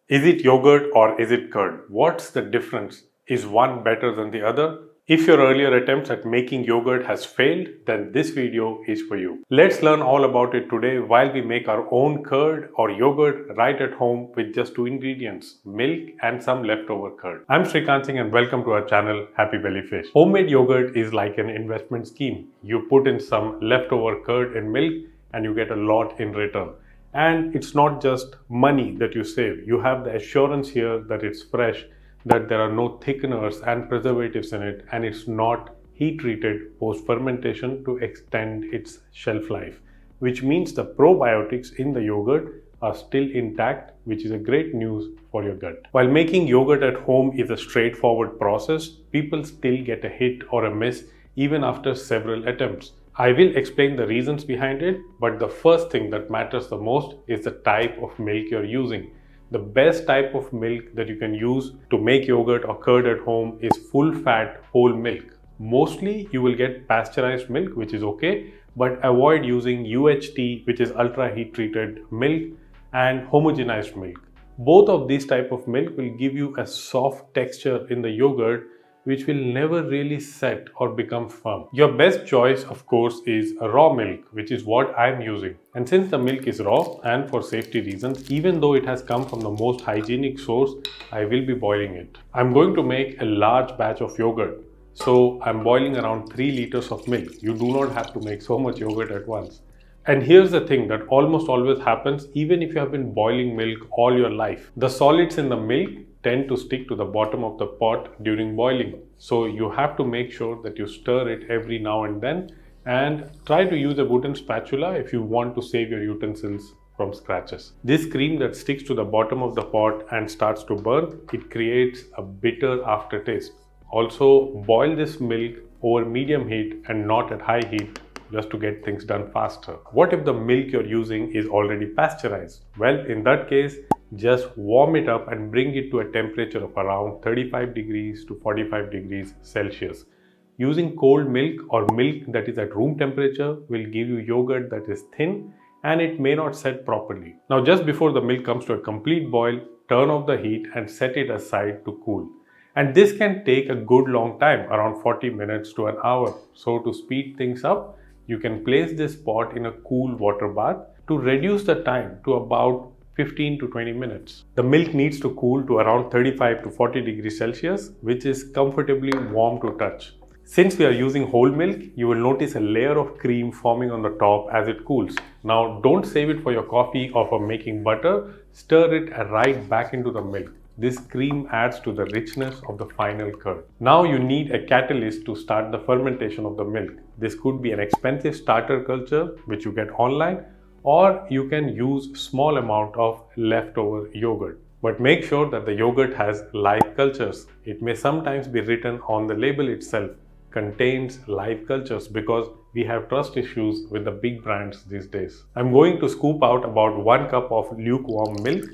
Is it yogurt or is it curd? What's the difference? Is one better than the other? If your earlier attempts at making yogurt has failed, then this video is for you. Let's learn all about it today while we make our own curd or yogurt right at home with just two ingredients, milk and some leftover curd. I'm Srikanth Singh and welcome to our channel, Happy Belly Fish. Homemade yogurt is like an investment scheme. You put in some leftover curd and milk and you get a lot in return. And it's not just money that you save. You have the assurance here that it's fresh, that there are no thickeners and preservatives in it, and it's not heat treated post fermentation to extend its shelf life, which means the probiotics in the yogurt are still intact, which is a great news for your gut. While making yogurt at home is a straightforward process, people still get a hit or a miss even after several attempts. I will explain the reasons behind it, but the first thing that matters the most is the type of milk you're using. The best type of milk that you can use to make yogurt or curd at home is full-fat whole milk. Mostly you will get pasteurized milk, which is okay, but avoid using UHT, which is ultra heat treated milk, and homogenized milk. Both of these type of milk will give you a soft texture in the yogurt which will never really set or become firm. Your best choice, of course, is raw milk, which is what I'm using. And since the milk is raw and for safety reasons, even though it has come from the most hygienic source, I will be boiling it. I'm going to make a large batch of yogurt. So I'm boiling around 3 liters of milk. You do not have to make so much yogurt at once. And here's the thing that almost always happens even if you have been boiling milk all your life. The solids in the milk tend to stick to the bottom of the pot during boiling. So you have to make sure that you stir it every now and then, and try to use a wooden spatula if you want to save your utensils from scratches. This cream that sticks to the bottom of the pot and starts to burn, it creates a bitter aftertaste. Also, boil this milk over medium heat and not at high heat, just to get things done faster. What if the milk you're using is already pasteurized? Well, in that case, just warm it up and bring it to a temperature of around 35 degrees to 45 degrees Celsius. Using cold milk or milk that is at room temperature will give you yogurt that is thin and it may not set properly. Now, just before the milk comes to a complete boil, turn off the heat and set it aside to cool. And this can take a good long time, around 40 minutes to an hour. So to speed things up, you can place this pot in a cool water bath to reduce the time to about 15 to 20 minutes. The milk needs to cool to around 35 to 40 degrees Celsius, which is comfortably warm to touch. Since we are using whole milk, you will notice a layer of cream forming on the top as it cools. Now, don't save it for your coffee or for making butter. Stir it right back into the milk. This cream adds to the richness of the final curd. Now you need a catalyst to start the fermentation of the milk. This could be an expensive starter culture which you get online, or you can use small amount of leftover yogurt. But make sure that the yogurt has live cultures. It may sometimes be written on the label itself, contains live cultures, because we have trust issues with the big brands these days. I'm going to scoop out about 1 cup of lukewarm milk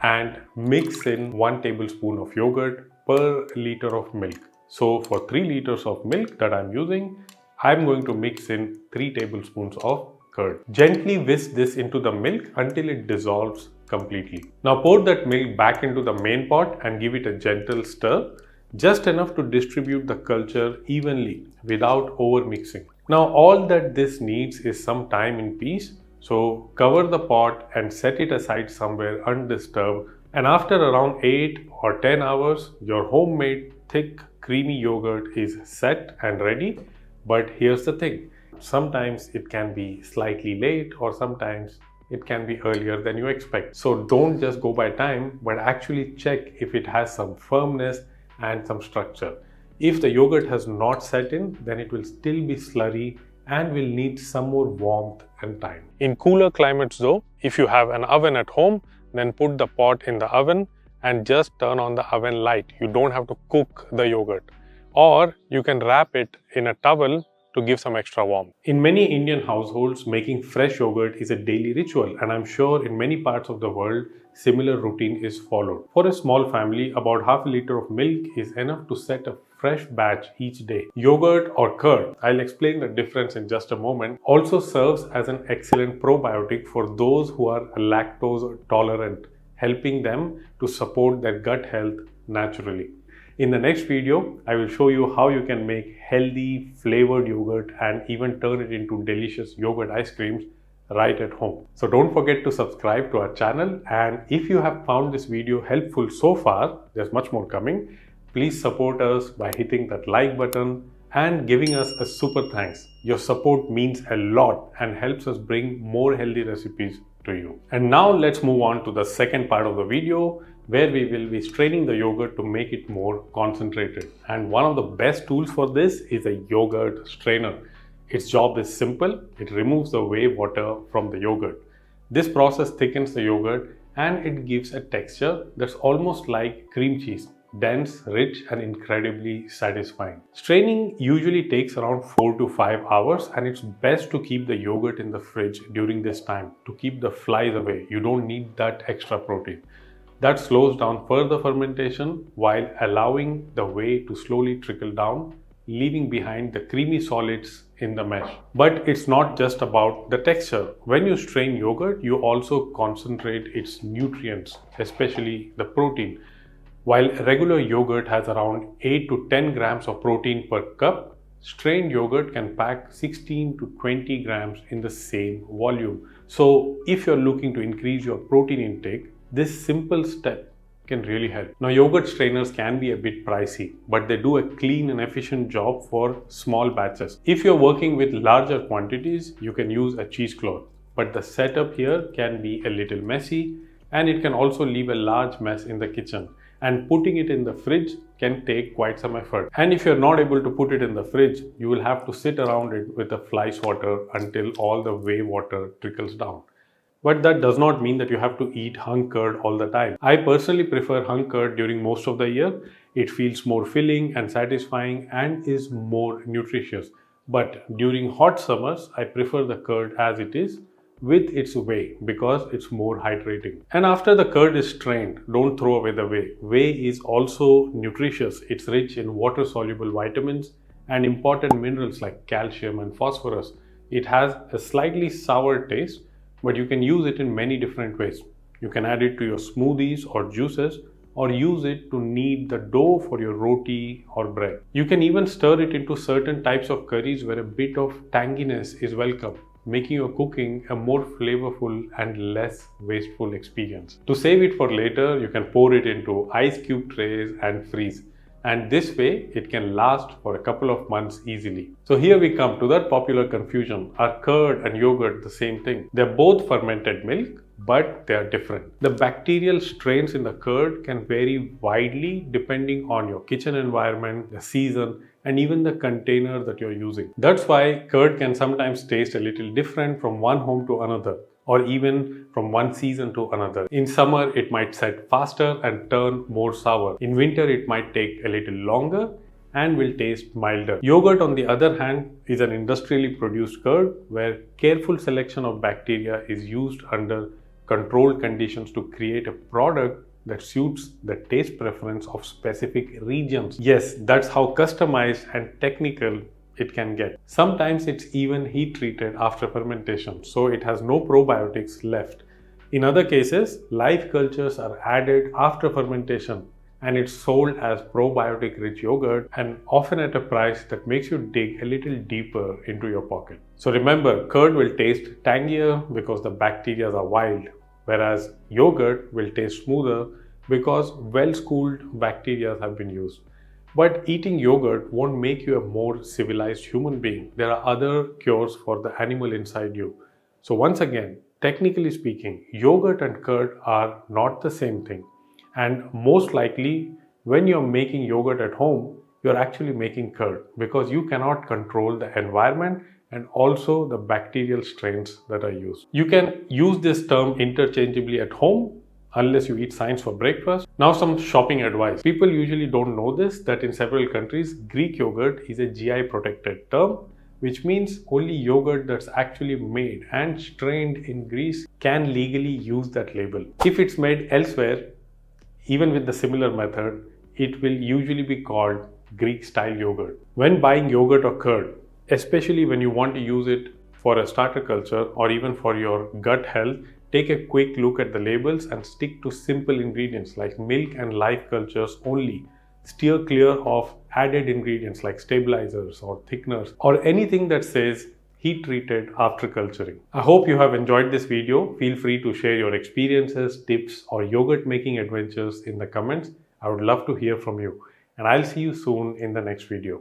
and mix in 1 tablespoon of yogurt per liter of milk. So for 3 liters of milk that I'm using, I'm going to mix in 3 tablespoons of curd. Gently whisk this into the milk until it dissolves completely. Now pour that milk back into the main pot and give it a gentle stir, just enough to distribute the culture evenly without over mixing. Now all that this needs is some time in peace. So cover the pot and set it aside somewhere undisturbed, and after around 8 or 10 hours, your homemade thick creamy yogurt is set and ready. But here's the thing, sometimes it can be slightly late or sometimes it can be earlier than you expect. So don't just go by time, but actually check if it has some firmness and some structure. If the yogurt has not set in, then it will still be slurry and will need some more warmth and time. In cooler climates though, if you have an oven at home, then put the pot in the oven and just turn on the oven light. You don't have to cook the yogurt. Or you can wrap it in a towel to give some extra warmth. In many Indian households, making fresh yogurt is a daily ritual, and I'm sure in many parts of the world, similar routine is followed. For a small family, about half a liter of milk is enough to set a fresh batch each day. Yogurt or curd, I'll explain the difference in just a moment, also serves as an excellent probiotic for those who are lactose tolerant, helping them to support their gut health naturally. In the next video, I will show you how you can make healthy flavored yogurt and even turn it into delicious yogurt ice creams right at home. So don't forget to subscribe to our channel, and if you have found this video helpful so far, there's much more coming. Please support us by hitting that like button and giving us a super thanks. Your support means a lot and helps us bring more healthy recipes to you. And now let's move on to the second part of the video, where we will be straining the yogurt to make it more concentrated. And one of the best tools for this is a yogurt strainer. Its job is simple. It removes the whey water from the yogurt. This process thickens the yogurt and it gives a texture that's almost like cream cheese. Dense, rich, and incredibly satisfying. Straining usually takes around 4 to 5 hours, and it's best to keep the yogurt in the fridge during this time to keep the flies away. You don't need that extra protein. That slows down further fermentation while allowing the whey to slowly trickle down, leaving behind the creamy solids in the mesh. But it's not just about the texture. When you strain yogurt, you also concentrate its nutrients, especially the protein. While regular yogurt has around 8 to 10 grams of protein per cup, strained yogurt can pack 16 to 20 grams in the same volume. So if you're looking to increase your protein intake, this simple step can really help. Now, yogurt strainers can be a bit pricey, but they do a clean and efficient job for small batches. If you're working with larger quantities, you can use a cheesecloth, but the setup here can be a little messy, and it can also leave a large mess in the kitchen. And putting it in the fridge can take quite some effort. And if you're not able to put it in the fridge, you will have to sit around it with a fly swatter until all the whey water trickles down. But that does not mean that you have to eat hung curd all the time. I personally prefer hung curd during most of the year. It feels more filling and satisfying and is more nutritious. But during hot summers, I prefer the curd as it is, with its whey, because it's more hydrating. And after the curd is strained, don't throw away the whey. Whey is also nutritious. It's rich in water-soluble vitamins and important minerals like calcium and phosphorus. It has a slightly sour taste, but you can use it in many different ways. You can add it to your smoothies or juices, or use it to knead the dough for your roti or bread. You can even stir it into certain types of curries where a bit of tanginess is welcome, making your cooking a more flavorful and less wasteful experience. To save it for later, you can pour it into ice cube trays and freeze. And this way, it can last for a couple of months easily. So here we come to that popular confusion. Are curd and yogurt the same thing? They're both fermented milk, but they are different. The bacterial strains in the curd can vary widely depending on your kitchen environment, the season, and even the container that you're using. That's why curd can sometimes taste a little different from one home to another, or even from one season to another. In summer, it might set faster and turn more sour. In winter, it might take a little longer and will taste milder. Yogurt, on the other hand, is an industrially produced curd where careful selection of bacteria is used under controlled conditions to create a product that suits the taste preference of specific regions. Yes, that's how customized and technical it can get. Sometimes it's even heat treated after fermentation, so it has no probiotics left. In other cases, live cultures are added after fermentation, and it's sold as probiotic-rich yogurt, and often at a price that makes you dig a little deeper into your pocket. So remember, curd will taste tangier because the bacteria are wild, whereas yogurt will taste smoother because well-schooled bacteria have been used. But eating yogurt won't make you a more civilized human being. There are other cures for the animal inside you. So once again, technically speaking, yogurt and curd are not the same thing. And most likely, when you're making yogurt at home, you're actually making curd, because you cannot control the environment and also the bacterial strains that are used. You can use this term interchangeably at home unless you eat science for breakfast. Now, some shopping advice. People usually don't know this, that in several countries, Greek yogurt is a GI protected term, which means only yogurt that's actually made and strained in Greece can legally use that label. If it's made elsewhere, even with the similar method, it will usually be called Greek style yogurt. When buying yogurt or curd, especially when you want to use it for a starter culture or even for your gut health, Take a quick look at the labels and stick to simple ingredients like milk and live cultures only. Steer clear of added ingredients like stabilizers or thickeners or anything that says heat treated after culturing. I hope you have enjoyed this video. Feel free to share your experiences, tips, or yogurt making adventures in the comments. I would love to hear from you, and I'll see you soon in the next video.